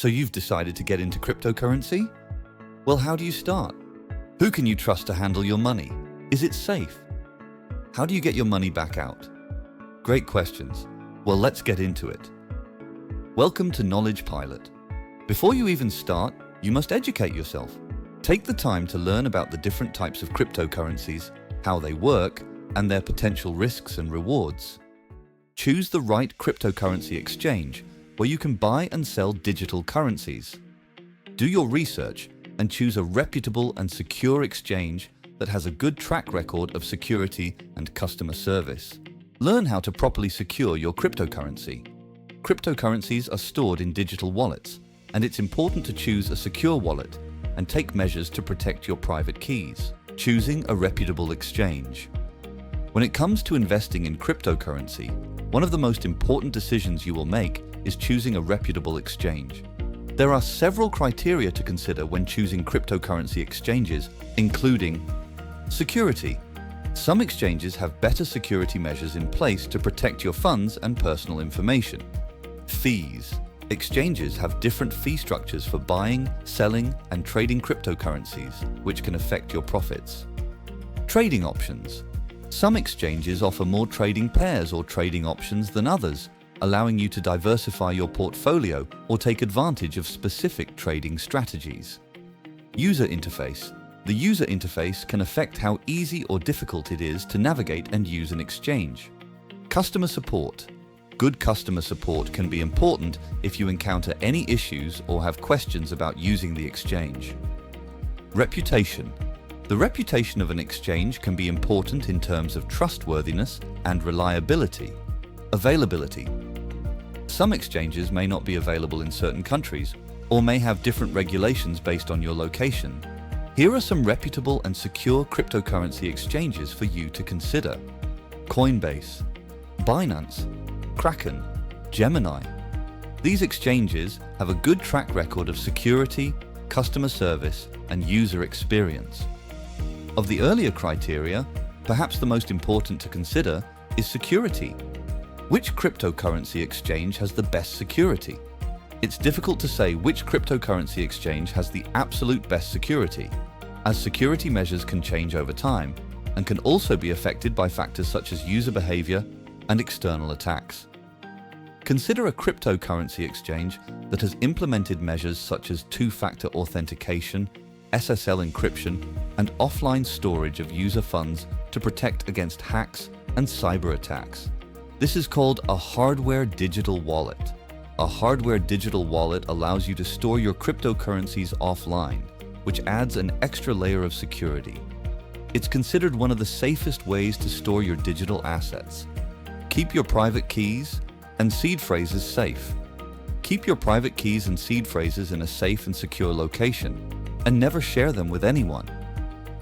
So you've decided to get into cryptocurrency? Well, how do you start? Who can you trust to handle your money? Is it safe? How do you get your money back out? Great questions. Well, let's get into it. Welcome to Knowledge Pilot. Before you even start, you must educate yourself. Take the time to learn about the different types of cryptocurrencies, how they work, and their potential risks and rewards. Choose the right cryptocurrency exchange where you can buy and sell digital currencies. Do your research and choose a reputable and secure exchange that has a good track record of security and customer service. Learn how to properly secure your cryptocurrency. Cryptocurrencies are stored in digital wallets, and it's important to choose a secure wallet and take measures to protect your private keys. Choosing a reputable exchange. When it comes to investing in cryptocurrency, one of the most important decisions you will make is choosing a reputable exchange. There are several criteria to consider when choosing cryptocurrency exchanges, including security. Some exchanges have better security measures in place to protect your funds and personal information. Fees. Exchanges have different fee structures for buying, selling, and trading cryptocurrencies, which can affect your profits. Trading options. Some exchanges offer more trading pairs or trading options than others, allowing you to diversify your portfolio or take advantage of specific trading strategies. User interface. The user interface can affect how easy or difficult it is to navigate and use an exchange. Customer support. Good customer support can be important if you encounter any issues or have questions about using the exchange. Reputation. The reputation of an exchange can be important in terms of trustworthiness and reliability. Availability. Some exchanges may not be available in certain countries or may have different regulations based on your location. Here are some reputable and secure cryptocurrency exchanges for you to consider. Coinbase, Binance, Kraken, Gemini. These exchanges have a good track record of security, customer service, and user experience. Of the earlier criteria, perhaps the most important to consider is security. Which cryptocurrency exchange has the best security? It's difficult to say which cryptocurrency exchange has the absolute best security, as security measures can change over time and can also be affected by factors such as user behavior and external attacks. Consider a cryptocurrency exchange that has implemented measures such as two-factor authentication, SSL encryption, and offline storage of user funds to protect against hacks and cyber attacks. This is called a hardware digital wallet. A hardware digital wallet allows you to store your cryptocurrencies offline, which adds an extra layer of security. It's considered one of the safest ways to store your digital assets. Keep your private keys and seed phrases safe. Keep your private keys and seed phrases in a safe and secure location, and never share them with anyone.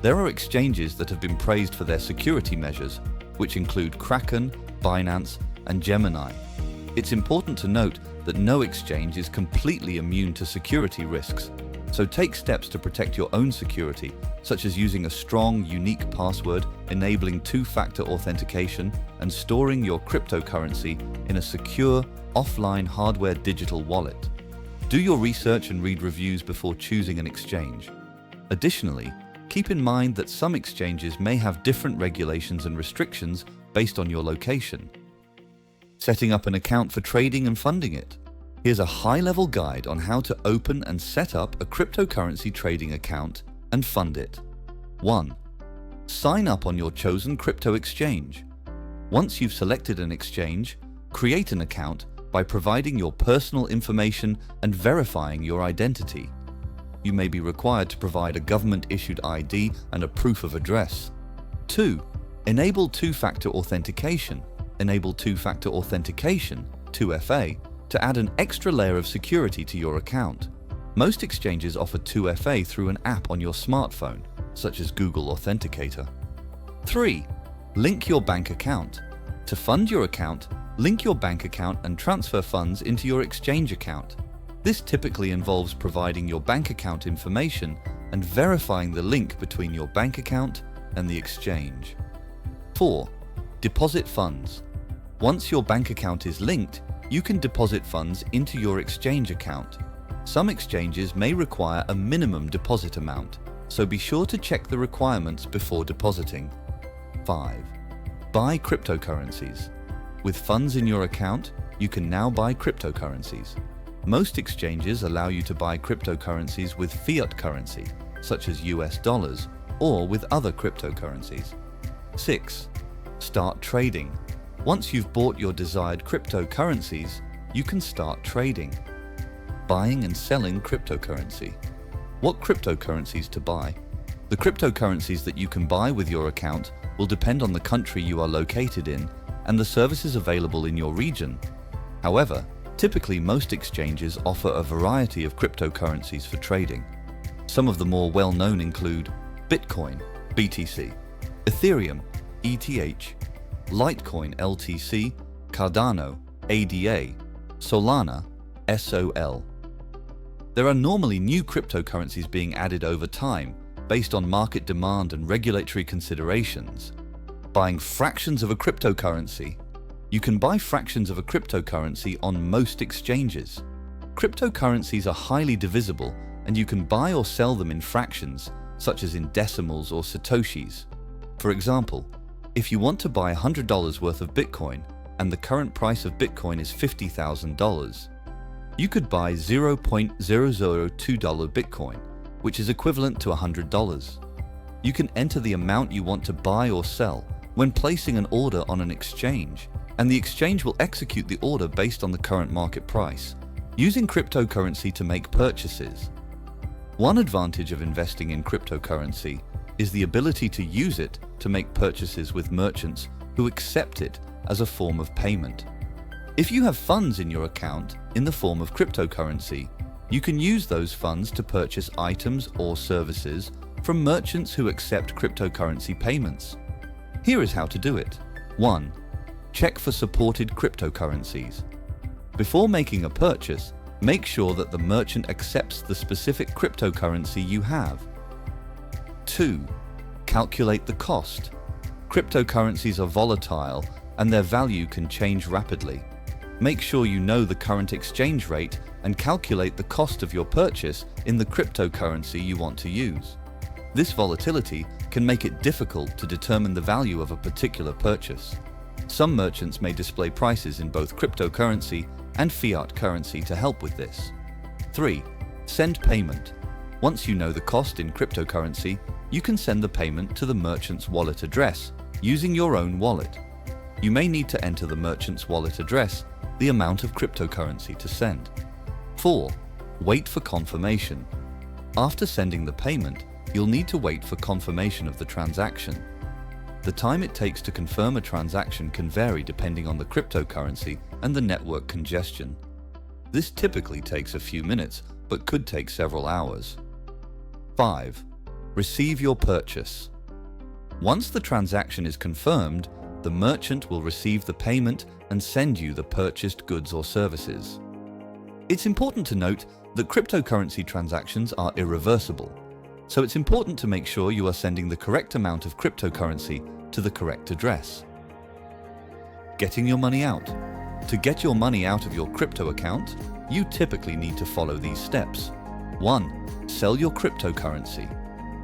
There are exchanges that have been praised for their security measures, which include Kraken, Binance, and Gemini. It's important to note that no exchange is completely immune to security risks, so take steps to protect your own security, such as using a strong, unique password, enabling two-factor authentication, and storing your cryptocurrency in a secure, offline hardware digital wallet. Do your research and read reviews before choosing an exchange. Additionally, keep in mind that some exchanges may have different regulations and restrictions based on your location. Setting up an account for trading and funding it. Here's a high-level guide on how to open and set up a cryptocurrency trading account and fund it. 1. Sign up on your chosen crypto exchange. Once you've selected an exchange, create an account by providing your personal information and verifying your identity. You may be required to provide a government-issued ID and a proof of address. 2. Enable two-factor authentication. Enable two-factor authentication, 2FA, to add an extra layer of security to your account. Most exchanges offer 2FA through an app on your smartphone, such as Google Authenticator. 3. Link your bank account. To fund your account, link your bank account and transfer funds into your exchange account. This typically involves providing your bank account information and verifying the link between your bank account and the exchange. 4. Deposit funds. Once your bank account is linked, you can deposit funds into your exchange account. Some exchanges may require a minimum deposit amount, so be sure to check the requirements before depositing. 5. Buy cryptocurrencies. With funds in your account, you can now buy cryptocurrencies. Most exchanges allow you to buy cryptocurrencies with fiat currency, such as US dollars, or with other cryptocurrencies. 6. Start trading. Once you've bought your desired cryptocurrencies, you can start trading. Buying and selling cryptocurrency. What cryptocurrencies to buy? The cryptocurrencies that you can buy with your account will depend on the country you are located in and the services available in your region. However, typically most exchanges offer a variety of cryptocurrencies for trading. Some of the more well-known include Bitcoin, BTC, Ethereum, ETH, Litecoin, LTC, Cardano, ADA, Solana, SOL. There are normally new cryptocurrencies being added over time based on market demand and regulatory considerations. Buying fractions of a cryptocurrency. You can buy fractions of a cryptocurrency on most exchanges. Cryptocurrencies are highly divisible, and you can buy or sell them in fractions, such as in decimals or satoshis. For example, if you want to buy $100 worth of Bitcoin and the current price of Bitcoin is $50,000, you could buy $0.002 Bitcoin, which is equivalent to $100. You can enter the amount you want to buy or sell when placing an order on an exchange, and the exchange will execute the order based on the current market price, using cryptocurrency to make purchases. One advantage of investing in cryptocurrency is the ability to use it to make purchases with merchants who accept it as a form of payment. If you have funds in your account in the form of cryptocurrency, you can use those funds to purchase items or services from merchants who accept cryptocurrency payments. Here is how to do it. 1. Check for supported cryptocurrencies. Before making a purchase, make sure that the merchant accepts the specific cryptocurrency you have. 2. Calculate the cost. Cryptocurrencies are volatile and their value can change rapidly. Make sure you know the current exchange rate and calculate the cost of your purchase in the cryptocurrency you want to use. This volatility can make it difficult to determine the value of a particular purchase. Some merchants may display prices in both cryptocurrency and fiat currency to help with this. 3. Send payment. Once you know the cost in cryptocurrency, you can send the payment to the merchant's wallet address using your own wallet. You may need to enter the merchant's wallet address the amount of cryptocurrency to send. 4. Wait for confirmation. After sending the payment, you'll need to wait for confirmation of the transaction. The time it takes to confirm a transaction can vary depending on the cryptocurrency and the network congestion. This typically takes a few minutes, but could take several hours. 5. Receive your purchase. Once the transaction is confirmed, the merchant will receive the payment and send you the purchased goods or services. It's important to note that cryptocurrency transactions are irreversible, so it's important to make sure you are sending the correct amount of cryptocurrency to the correct address. Getting your money out. To get your money out of your crypto account, you typically need to follow these steps. 1. Sell your cryptocurrency.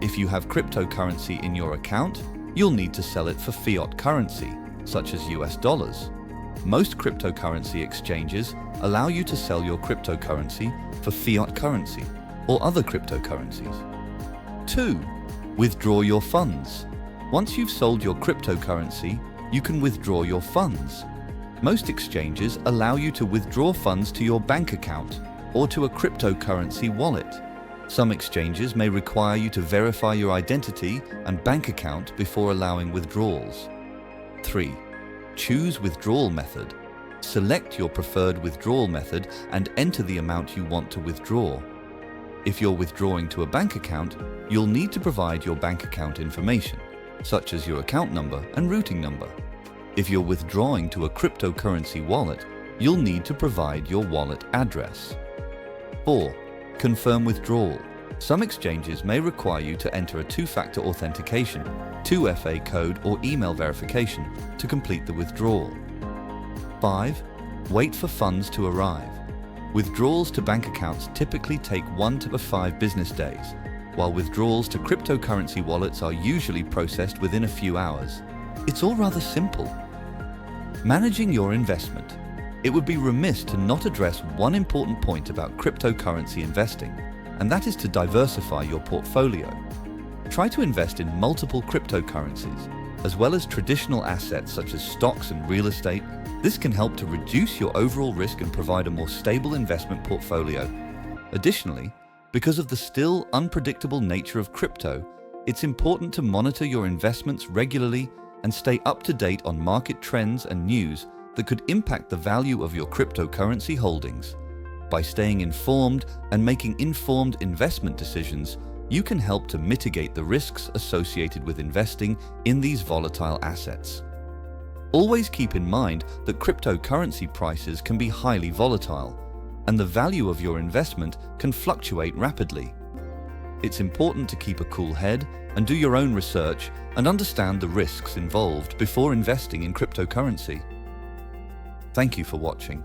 If you have cryptocurrency in your account, you'll need to sell it for fiat currency, such as US dollars. Most cryptocurrency exchanges allow you to sell your cryptocurrency for fiat currency or other cryptocurrencies. 2. Withdraw your funds. Once you've sold your cryptocurrency, you can withdraw your funds. Most exchanges allow you to withdraw funds to your bank account or to a cryptocurrency wallet. Some exchanges may require you to verify your identity and bank account before allowing withdrawals. 3. Choose withdrawal method. Select your preferred withdrawal method and enter the amount you want to withdraw. If you're withdrawing to a bank account, you'll need to provide your bank account information, such as your account number and routing number. If you're withdrawing to a cryptocurrency wallet, you'll need to provide your wallet address. 4. Confirm withdrawal. Some exchanges may require you to enter a two-factor authentication, 2FA code or email verification to complete the withdrawal. 5. Wait for funds to arrive. Withdrawals to bank accounts typically take 1 to 5 business days, while withdrawals to cryptocurrency wallets are usually processed within a few hours. It's all rather simple. Managing your investment. It would be remiss to not address one important point about cryptocurrency investing, and that is to diversify your portfolio. Try to invest in multiple cryptocurrencies, as well as traditional assets such as stocks and real estate. This can help to reduce your overall risk and provide a more stable investment portfolio. Additionally, because of the still unpredictable nature of crypto, it's important to monitor your investments regularly and stay up to date on market trends and news that could impact the value of your cryptocurrency holdings. By staying informed and making informed investment decisions, you can help to mitigate the risks associated with investing in these volatile assets. Always keep in mind that cryptocurrency prices can be highly volatile, and the value of your investment can fluctuate rapidly. It's important to keep a cool head and do your own research and understand the risks involved before investing in cryptocurrency. Thank you for watching.